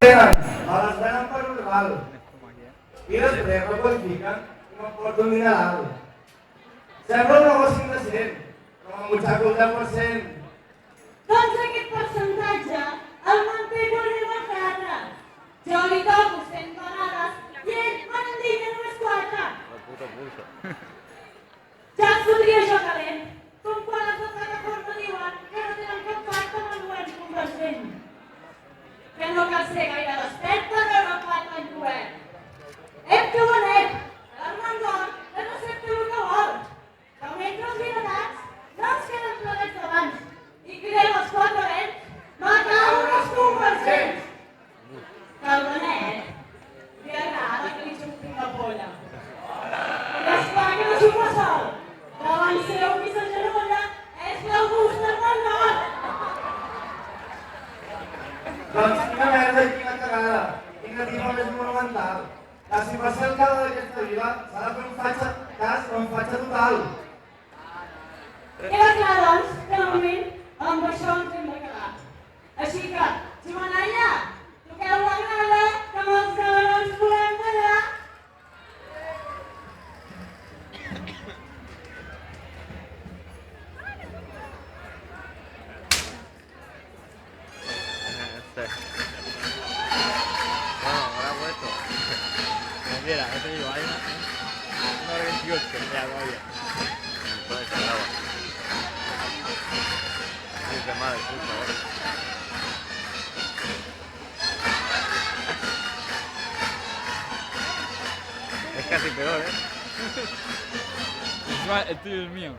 Ahora esperan per un regal i després ho qualifiquen com a oportunitat. Sembla un negoci indecent, com a butxaca un 10%. Doncs aquest percentatge el manté Borrell Batata. Jo li toco 100 vegades i ell me'n digui només 4. Ja es podria jo calent, com quan els de plataforma diuen que no tenen cap pacte amb el govern convergent. Que no cal ser gaire despert per veure el pacte en govern. Que bonet, l'Armandor, que no sap fer el que vol. Que mentre els dilatats no ens queden planets d'abans i cridem els 4 vents, matau els convergents. Que el bonet li agrada que li xupin la polla. I esclar que no xupa sol. Davant seu qui s'agenolla és l'August Armandor. Doncs quina merda i quina cagada, quina tipa més monumental. Que si va ser alcalde d'aquesta vila s'ha de fer un fatxa total. Queda clar, doncs, que de moment amb això ens hem de quedar. Així que, ximenalla, toqueu la grada, que amb els cabrons volem ballar. Mira, te digo, hay una 28 de agua. Entonces se graba. Sí, qué madre, puta, ahora. Es casi peor, ¿eh? Encima el tuyo es mío.